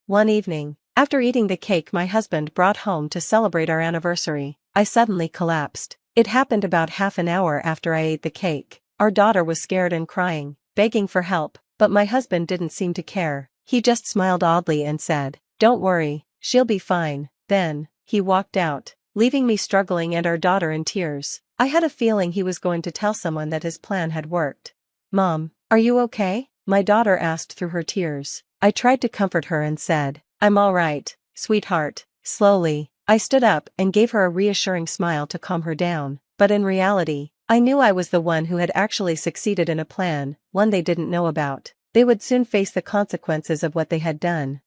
One evening, after eating the cake my husband brought home to celebrate our anniversary, I suddenly collapsed. It happened about half an hour after I ate the cake. Our daughter was scared and crying, begging for help, but my husband didn't seem to care. He just smiled oddly and said, "Don't worry, she'll be fine." Then, he walked out, leaving me struggling and our daughter in tears. I had a feeling he was going to tell someone that his plan had worked. "Mom, are you okay?" my daughter asked through her tears. I tried to comfort her and said, "I'm all right, sweetheart." Slowly, I stood up and gave her a reassuring smile to calm her down, but in reality, I knew I was the one who had actually succeeded in a plan, one they didn't know about. They would soon face the consequences of what they had done.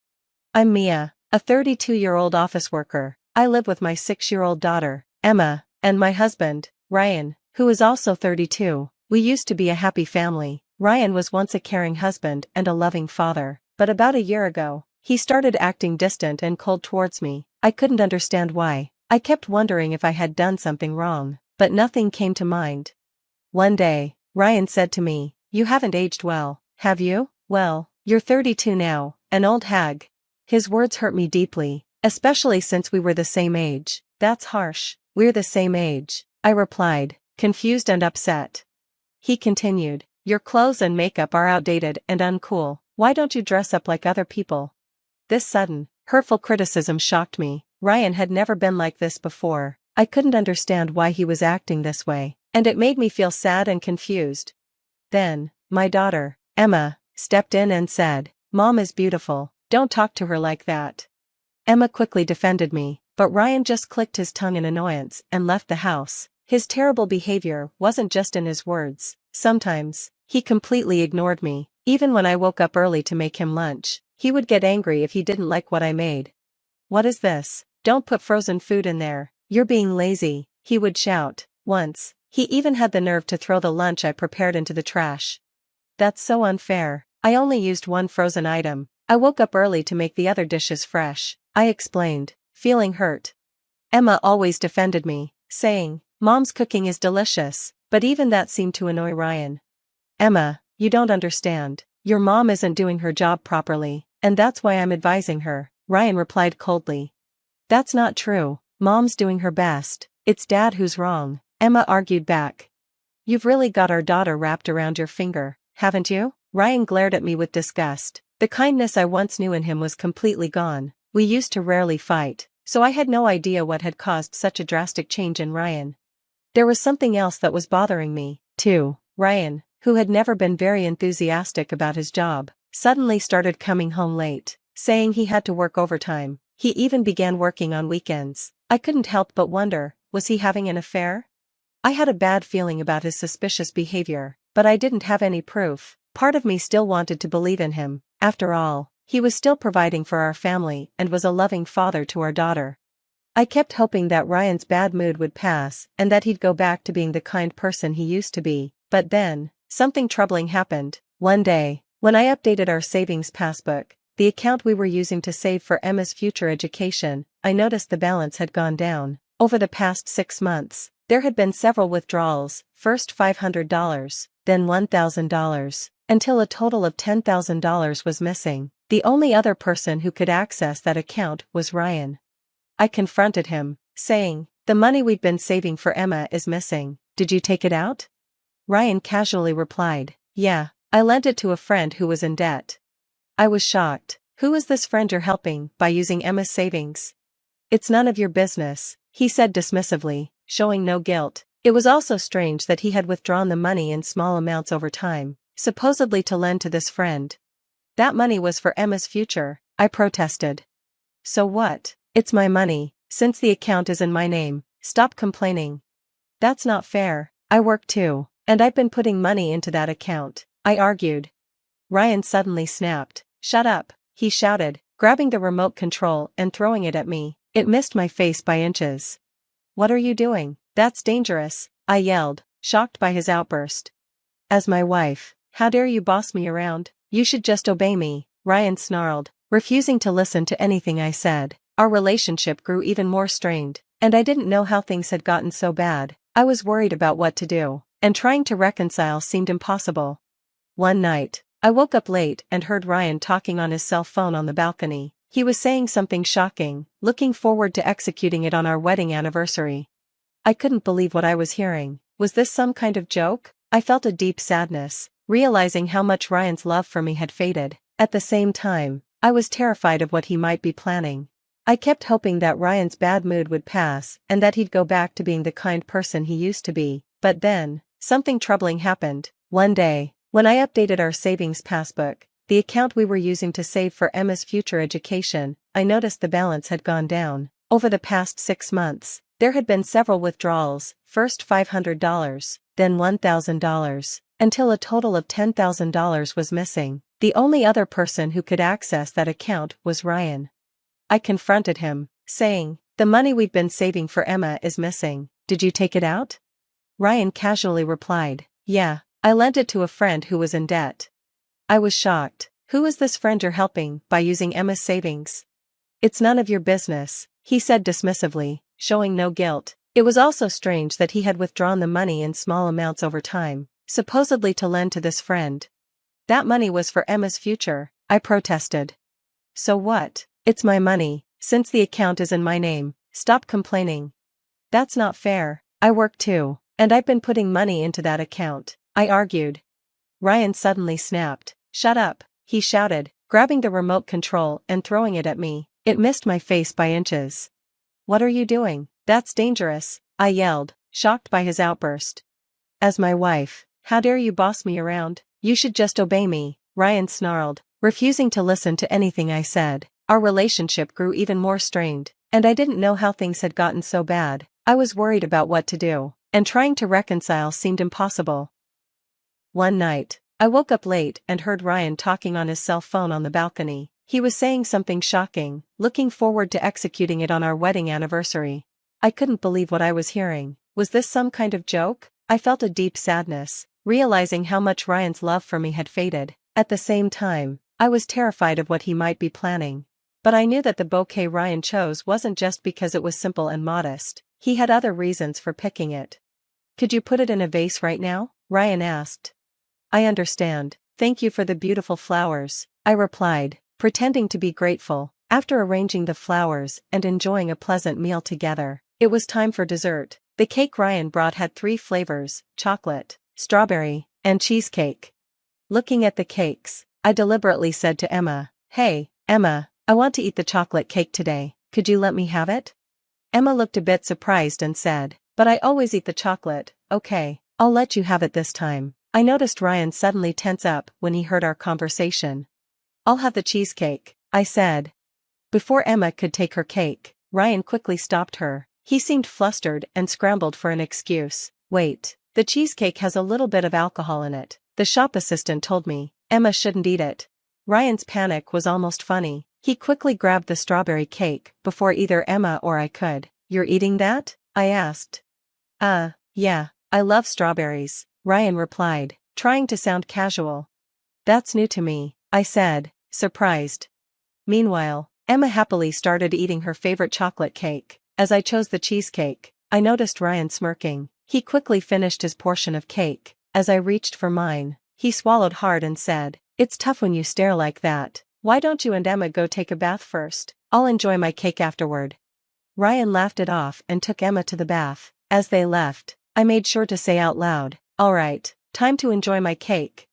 I'm Mia, a 32-year-old office worker. I live with my 6-year-old daughter, Emma, and my husband, Ryan, who is also 32. We used to be a happy family. Ryan was once a caring husband and a loving father, but about a year ago, he started acting distant and cold towards me. I couldn't understand why. I kept wondering if I had done something wrong, but nothing came to mind. One day, Ryan said to me, "You haven't aged well, have you?" "Well, you're 32 now, an old hag." His words hurt me deeply, especially since we were the same age. "That's harsh." "We're the same age," I replied, confused and upset. He continued, "Your clothes and makeup are outdated and uncool. Why don't you dress up like other people?" This sudden, hurtful criticism shocked me. Ryan had never been like this before. I couldn't understand why he was acting this way, and it made me feel sad and confused. Then, my daughter, Emma, stepped in and said, "Mom is beautiful, don't talk to her like that." Emma quickly defended me, but Ryan just clicked his tongue in annoyance and left the house. His terrible behavior wasn't just in his words. Sometimes, he completely ignored me. Even when I woke up early to make him lunch, he would get angry if he didn't like what I made. "What is this? Don't put frozen food in there. You're being lazy," he would shout. Once, he even had the nerve to throw the lunch I prepared into the trash. "That's so unfair. I only used one frozen item. I woke up early to make the other dishes fresh," I explained, feeling hurt. Emma always defended me, saying, "Mom's cooking is delicious," but even that seemed to annoy Ryan. "Emma, you don't understand. Your mom isn't doing her job properly, and that's why I'm advising her," Ryan replied coldly. "That's not true. Mom's doing her best. It's Dad who's wrong," Emma argued back. "You've really got our daughter wrapped around your finger, haven't you?" Ryan glared at me with disgust. The kindness I once knew in him was completely gone. We used to rarely fight, so I had no idea what had caused such a drastic change in Ryan. There was something else that was bothering me, too. Ryan, who had never been very enthusiastic about his job, suddenly started coming home late, saying he had to work overtime. He even began working on weekends. I couldn't help but wonder, was he having an affair? I had a bad feeling about his suspicious behavior, but I didn't have any proof. Part of me still wanted to believe in him. After all, he was still providing for our family and was a loving father to our daughter. I kept hoping that Ryan's bad mood would pass and that he'd go back to being the kind person he used to be, but then, something troubling happened. One day, when I updated our savings passbook, the account we were using to save for Emma's future education, I noticed the balance had gone down. Over the past 6 months, there had been several withdrawals, first $500, then $1,000, until a total of $10,000 was missing. The only other person who could access that account was Ryan. I confronted him, saying, "The money we've been saving for Emma is missing. Did you take it out?" Ryan casually replied, "Yeah, I lent it to a friend who was in debt." I was shocked. "Who is this friend you're helping by using Emma's savings?" "It's none of your business," he said dismissively, showing no guilt. It was also strange that he had withdrawn the money in small amounts over time, supposedly to lend to this friend. "That money was for Emma's future," I protested. "So what? It's my money, since the account is in my name. Stop complaining." "That's not fair. I work too, and I've been putting money into that account," I argued. Ryan suddenly snapped. "Shut up," he shouted, grabbing the remote control and throwing it at me. It missed my face by inches. "What are you doing? That's dangerous," I yelled, shocked by his outburst. "As my wife, how dare you boss me around? You should just obey me," Ryan snarled, refusing to listen to anything I said. Our relationship grew even more strained, and I didn't know how things had gotten so bad. I was worried about what to do, and trying to reconcile seemed impossible. One night, I woke up late and heard Ryan talking on his cell phone on the balcony. He was saying something shocking, looking forward to executing it on our wedding anniversary. I couldn't believe what I was hearing. Was this some kind of joke? I felt a deep sadness, realizing how much Ryan's love for me had faded. At the same time, I was terrified of what he might be planning. I kept hoping that Ryan's bad mood would pass and that he'd go back to being the kind person he used to be. But then, something troubling happened. One day, when I updated our savings passbook, the account we were using to save for Emma's future education, I noticed the balance had gone down. Over the past 6 months, there had been several withdrawals, first $500, then $1,000, until a total of $10,000 was missing. The only other person who could access that account was Ryan. I confronted him, saying, "The money we've been saving for Emma is missing. Did you take it out?" Ryan casually replied, "Yeah, I lent it to a friend who was in debt." I was shocked. "Who is this friend you're helping by using Emma's savings?" "It's none of your business," he said dismissively, showing no guilt. It was also strange that he had withdrawn the money in small amounts over time, supposedly to lend to this friend. That money was for Emma's future, I protested. "So what? It's my money, since the account is in my name. Stop complaining." "That's not fair. I work too, and I've been putting money into that account," I argued. Ryan suddenly snapped. "Shut up," he shouted, grabbing the remote control and throwing it at me. It missed my face by inches. "What are you doing? That's dangerous," I yelled, shocked by his outburst. "As my wife, how dare you boss me around? You should just obey me," Ryan snarled, refusing to listen to anything I said. Our relationship grew even more strained, and I didn't know how things had gotten so bad. I was worried about what to do, and trying to reconcile seemed impossible. One night, I woke up late and heard Ryan talking on his cell phone on the balcony. He was saying something shocking, looking forward to executing it on our wedding anniversary. I couldn't believe what I was hearing. Was this some kind of joke? I felt a deep sadness, realizing how much Ryan's love for me had faded. At the same time, I was terrified of what he might be planning. But I knew that the bouquet Ryan chose wasn't just because it was simple and modest. He had other reasons for picking it. "Could you put it in a vase right now?" Ryan asked. "I understand. Thank you for the beautiful flowers," I replied, pretending to be grateful. After arranging the flowers and enjoying a pleasant meal together, it was time for dessert. The cake Ryan brought had 3 flavors: chocolate, strawberry, and cheesecake. Looking at the cakes, I deliberately said to Emma, "Hey, Emma, I want to eat the chocolate cake today. Could you let me have it?" Emma looked a bit surprised and said, "But I always eat the chocolate." "Okay, I'll let you have it this time." I noticed Ryan suddenly tense up when he heard our conversation. "I'll have the cheesecake," I said. Before Emma could take her cake, Ryan quickly stopped her. He seemed flustered and scrambled for an excuse. "Wait, the cheesecake has a little bit of alcohol in it. The shop assistant told me Emma shouldn't eat it." Ryan's panic was almost funny. He quickly grabbed the strawberry cake before either Emma or I could. "You're eating that?" I asked. Yeah, I love strawberries," Ryan replied, trying to sound casual. "That's new to me," I said, surprised. Meanwhile, Emma happily started eating her favorite chocolate cake. As I chose the cheesecake, I noticed Ryan smirking. He quickly finished his portion of cake. As I reached for mine, he swallowed hard and said, "It's tough when you stare like that. Why don't you and Emma go take a bath first? I'll enjoy my cake afterward." Ryan laughed it off and took Emma to the bath. As they left, I made sure to say out loud, "All right, time to enjoy my cake."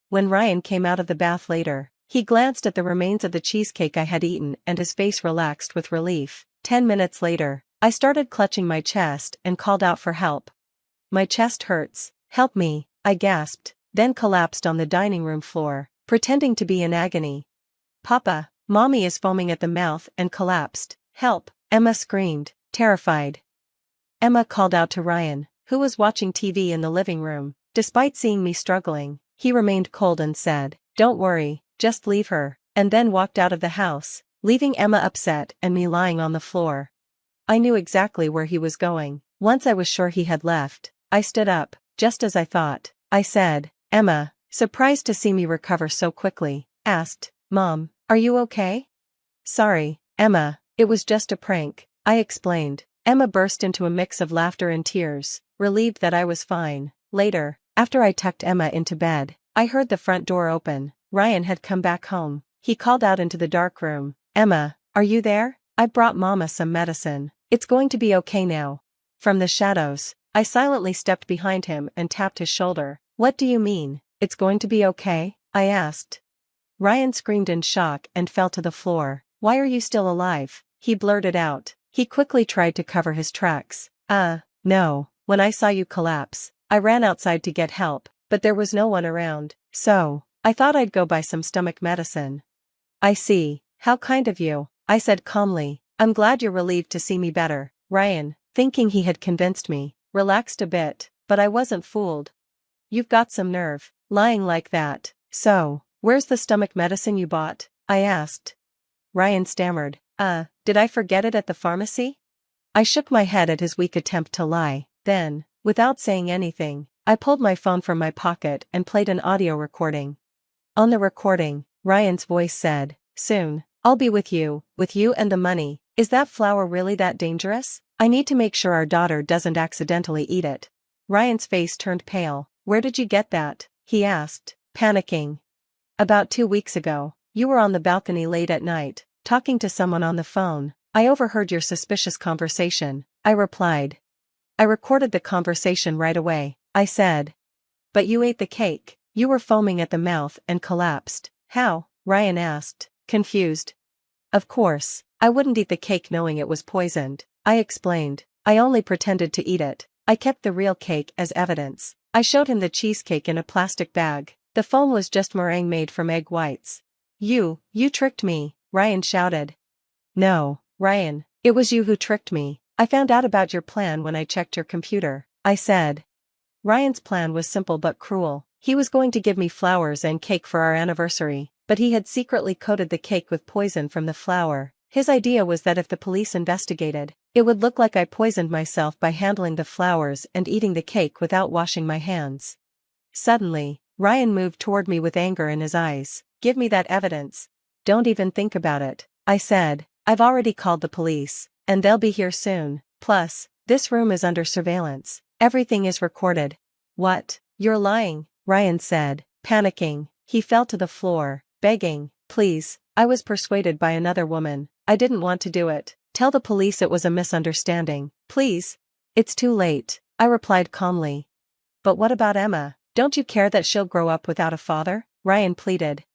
When Ryan came out of the bath later, he glanced at the remains of the cheesecake I had eaten and his face relaxed with relief. 10 minutes later, I started clutching my chest and called out for help. "My chest hurts, help me," I gasped, then collapsed on the dining room floor, pretending to be in agony. "Papa, Mommy is foaming at the mouth and collapsed. Help," Emma screamed, terrified. Emma called out to Ryan, who was watching TV in the living room. Despite seeing me struggling, he remained cold and said, "Don't worry, just leave her," and then walked out of the house, leaving Emma upset and me lying on the floor. I knew exactly where he was going. Once I was sure he had left, I stood up, just as I thought. I said, "Emma," surprised to see me recover so quickly, asked, "Mom, are you okay?" "Sorry, Emma, it was just a prank," I explained. Emma burst into a mix of laughter and tears, relieved that I was fine. Later, after I tucked Emma into bed, I heard the front door open. Ryan had come back home. He called out into the dark room, Emma, are you there? I brought Mama some medicine. It's going to be okay now. From the shadows, I silently stepped behind him and tapped his shoulder. What do you mean, it's going to be okay? I asked. Ryan screamed in shock and fell to the floor. Why are you still alive? He blurted out. He quickly tried to cover his tracks. No, when I saw you collapse, I ran outside to get help, but there was no one around, so I thought I'd go buy some stomach medicine. I see, how kind of you, I said calmly. I'm glad you're relieved to see me better. Ryan, thinking he had convinced me, relaxed a bit, but I wasn't fooled. You've got some nerve, lying like that. So, where's the stomach medicine you bought? I asked. Ryan stammered. Did I forget it at the pharmacy? I shook my head at his weak attempt to lie. Then, without saying anything, I pulled my phone from my pocket and played an audio recording. On the recording, Ryan's voice said, "Soon, I'll be with you and the money. Is that flour really that dangerous? I need to make sure our daughter doesn't accidentally eat it." Ryan's face turned pale. "Where did you get that?" he asked, panicking. "About 2 weeks ago, you were on the balcony late at night, talking to someone on the phone. I overheard your suspicious conversation," I replied. "I recorded the conversation right away," I said. "But you ate the cake. You were foaming at the mouth and collapsed." "How?" Ryan asked, confused. "Of course, I wouldn't eat the cake knowing it was poisoned," I explained. "I only pretended to eat it. I kept the real cake as evidence." I showed him the cheesecake in a plastic bag. The foam was just meringue made from egg whites. You tricked me," Ryan shouted. "No, Ryan, it was you who tricked me. I found out about your plan when I checked your computer," I said. Ryan's plan was simple but cruel. He was going to give me flowers and cake for our anniversary, but he had secretly coated the cake with poison from the flour. His idea was that if the police investigated, it would look like I poisoned myself by handling the flowers and eating the cake without washing my hands. Suddenly, Ryan moved toward me with anger in his eyes. "Give me that evidence." "Don't even think about it," I said. "I've already called the police, and they'll be here soon. Plus, this room is under surveillance. Everything is recorded." "What? You're lying," Ryan said, panicking. He fell to the floor, begging, "Please, I was persuaded by another woman. I didn't want to do it. Tell the police it was a misunderstanding, please." "It's too late," I replied calmly. "But what about Emma? Don't you care that she'll grow up without a father?" Ryan pleaded.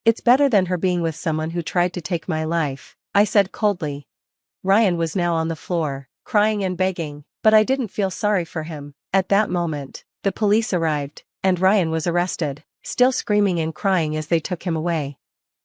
"It's better than her being with someone who tried to take my life," I said coldly. Ryan was now on the floor, crying and begging, but I didn't feel sorry for him. At that moment, the police arrived, and Ryan was arrested, still screaming and crying as they took him away.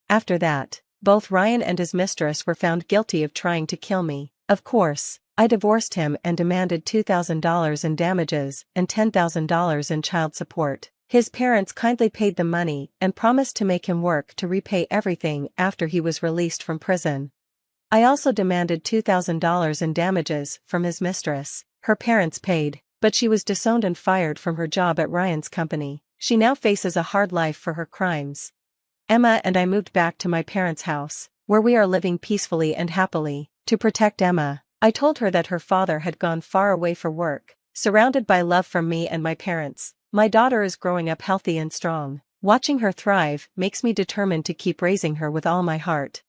After that, both Ryan and his mistress were found guilty of trying to kill me. Of course, I divorced him and demanded $2,000 in damages and $10,000 in child support. His parents kindly paid the money and promised to make him work to repay everything after he was released from prison. I also demanded $2,000 in damages from his mistress. Her parents paid, but she was disowned and fired from her job at Ryan's company. She now faces a hard life for her crimes. Emma and I moved back to my parents' house, where we are living peacefully and happily. To protect Emma, I told her that her father had gone far away for work, surrounded by love from me and my parents. My daughter is growing up healthy and strong. Watching her thrive makes me determined to keep raising her with all my heart.